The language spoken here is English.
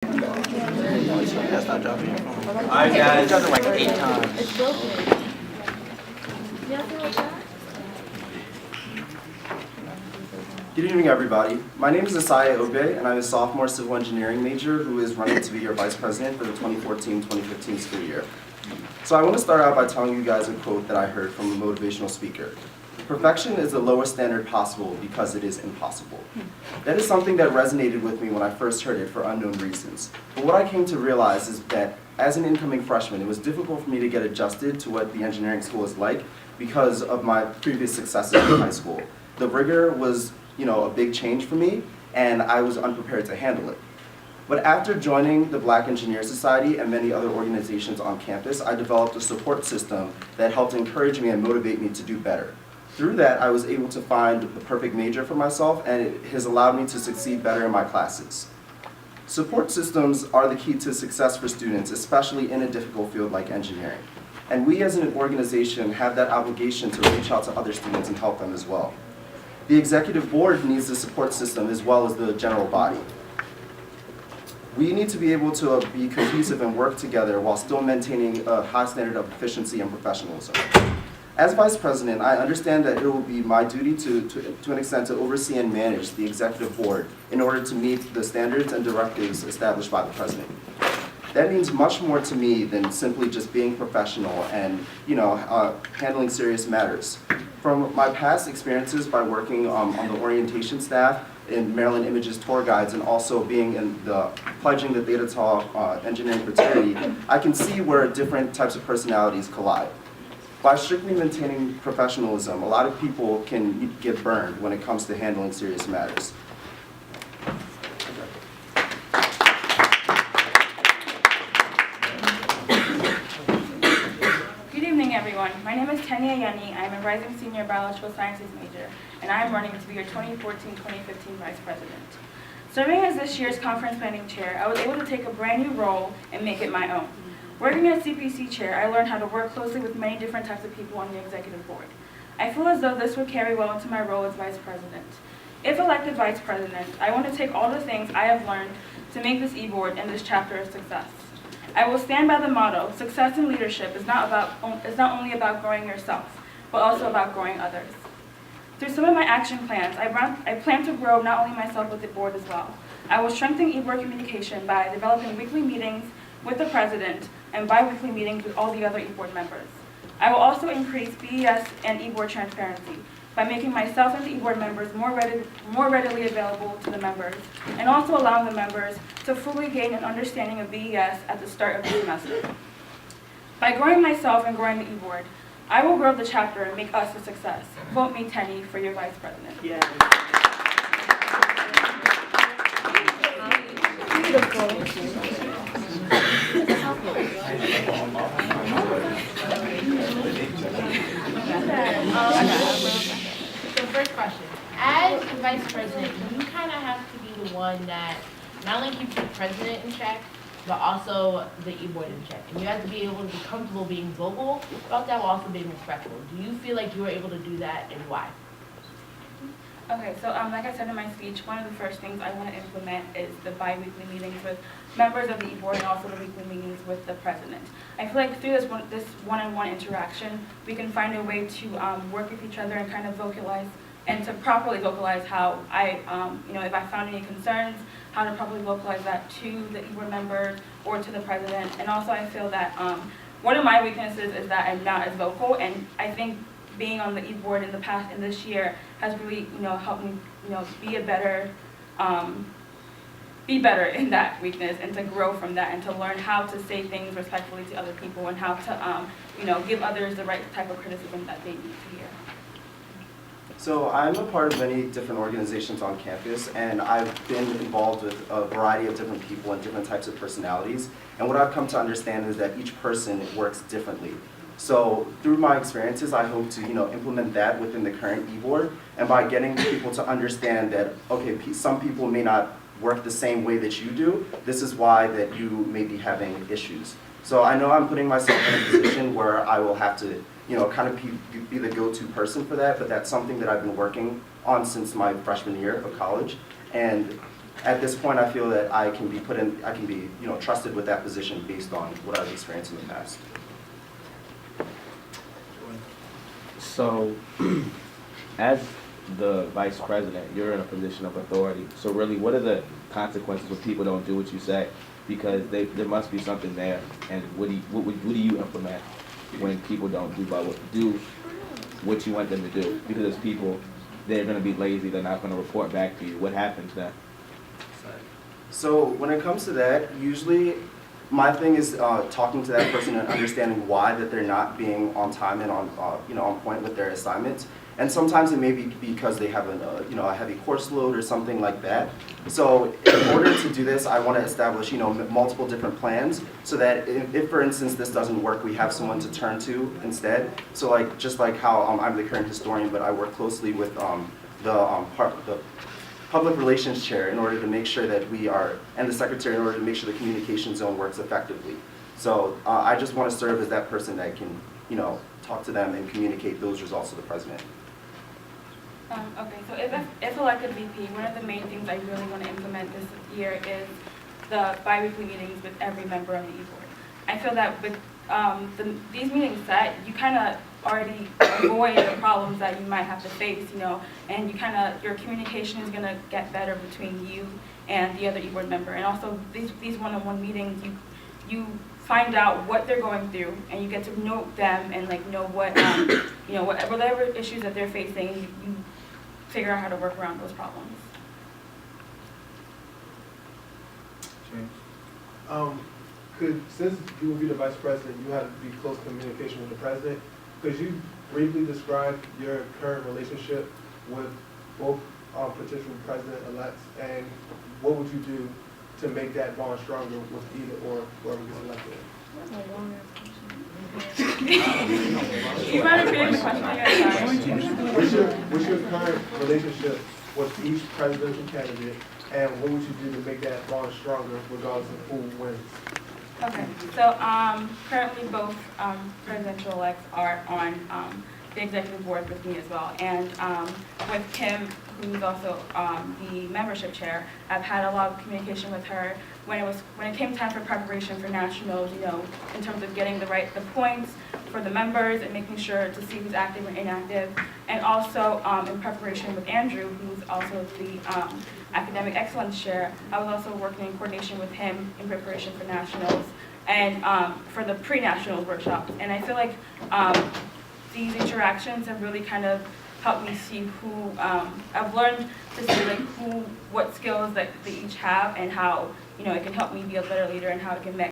That's not dropping your phone. Alright guys. It's dropping like 8 times. It's broken. Yeah, feel like that? Good evening, everybody. My name is Asaya Obe, and I'm a sophomore civil engineering major who is running to be your vice president for the 2014-2015 school year. So I want to start out by telling you guys a quote that I heard from a motivational speaker. Perfection is the lowest standard possible because it is impossible. That is something that resonated with me when I first heard it for unknown reasons. But what I came to realize is that as an incoming freshman, it was difficult for me to get adjusted to what the engineering school is like because of my previous successes in high school. The rigor was, a big change for me, and I was unprepared to handle it. But after joining the Black Engineer Society and many other organizations on campus, I developed a support system that helped encourage me and motivate me to do better. Through that, I was able to find the perfect major for myself, and it has allowed me to succeed better in my classes. Support systems are the key to success for students, especially in a difficult field like engineering. And we as an organization have that obligation to reach out to other students and help them as well. The executive board needs the support system as well as the general body. We need to be able to be cohesive and work together while still maintaining a high standard of efficiency and professionalism. As vice president, I understand that it will be my duty to an extent to oversee and manage the executive board in order to meet the standards and directives established by the president. That means much more to me than simply just being professional and handling serious matters. From my past experiences by working on the orientation staff in Maryland Images tour guides and also being in the pledging the Theta Tau engineering fraternity, I can see where different types of personalities collide. By strictly maintaining professionalism, a lot of people can get burned when it comes to handling serious matters. Good evening, everyone. My name is Tanya Yenny. I'm a rising senior biological sciences major, and I am running to be your 2014-2015 vice president. Serving as this year's conference planning chair, I was able to take a brand new role and make it my own. Working as CPC chair, I learned how to work closely with many different types of people on the executive board. I feel as though this would carry well into my role as vice president. If elected vice president, I want to take all the things I have learned to make this e-board and this chapter a success. I will stand by the motto, success in leadership is not only about growing yourself, but also about growing others. Through some of my action plans, I plan to grow not only myself but the board as well. I will strengthen e-board communication by developing weekly meetings with the president and bi-weekly meetings with all the other e-board members. I will also increase BES and e-board transparency by making myself and the e-board members more readily available to the members, and also allowing the members to fully gain an understanding of BES at the start of the semester. By growing myself and growing the e-board, I will grow the chapter and make us a success. Vote me, Tenny, for your vice president. Yeah. So first question, as the vice president, you kind of have to be the one that not only keeps the president in check, but also the e-board in check. And you have to be able to be comfortable being vocal about that while also being respectful. Do you feel like you were able to do that, and why? Okay, so like I said in my speech, one of the first things I want to implement is the bi-weekly meetings with members of the e-board and also the weekly meetings with the president. I feel like through this one-on-one interaction, we can find a way to work with each other and kind of vocalize and to properly vocalize how if I found any concerns, how to properly vocalize that to the e-board members or to the president. And also I feel that one of my weaknesses is that I'm not as vocal, and I think being on the e-board in the past and this year has really helped me be better in that weakness and to grow from that and to learn how to say things respectfully to other people and how to give others the right type of criticism that they need to hear. So I'm a part of many different organizations on campus, and I've been involved with a variety of different people and different types of personalities. And what I've come to understand is that each person works differently. So through my experiences, I hope to implement that within the current e-board, and by getting people to understand that, okay, some people may not work the same way that you do, this is why that you may be having issues. So I know I'm putting myself in a position where I will have to kind of be the go-to person for that, but that's something that I've been working on since my freshman year of college. And at this point, I feel that I can be trusted with that position based on what I've experienced in the past. So, as the vice president, you're in a position of authority. So really, what are the consequences when people don't do what you say? Because there must be something there. And what do you implement when people don't do what you want them to do? Because as people, they're going to be lazy. They're not going to report back to you. What happens then? So when it comes to that, usually my thing is talking to that person and understanding why that they're not being on time and on point with their assignments. And sometimes it may be because they have a heavy course load or something like that. So in order to do this, I want to establish multiple different plans so that if for instance this doesn't work, we have someone to turn to instead. So just like how I'm the current historian, but I work closely with the public relations chair in order to make sure that and the secretary in order to make sure the communication zone works effectively. So I just want to serve as that person that can talk to them and communicate those results to the president. Okay, so if elected VP, one of the main things I really want to implement this year is the bi-weekly meetings with every member of the e-board. I feel that with these meetings set, you kind of already avoid the problems that you might have to face, and your communication is going to get better between you and the other e-board member. And also these one-on-one meetings, you find out what they're going through, and you get to know them and know what whatever issues that they're facing, you figure out how to work around those problems. Since you will be the vice president, you have to be close communication with the president. Could you briefly describe your current relationship with both potential president-elects, and what would you do to make that bond stronger with either or whoever gets elected? You might repeat the question again. What's your current relationship with each presidential candidate, and what would you do to make that bond stronger regardless of who wins? Okay, so currently both presidential elects are on the executive board with me as well, and with Kim, who's also the membership chair, I've had a lot of communication with her when it came time for preparation for nationals, in terms of getting the points for the members and making sure to see who's active and inactive, and also in preparation with Andrew, who's also the academic excellence chair. I was also working in coordination with him in preparation for nationals and for the pre-nationals workshops. And I feel like these interactions have really kind of helped me see who, I've learned to see what skills that they each have and how, it can help me be a better leader and how it can make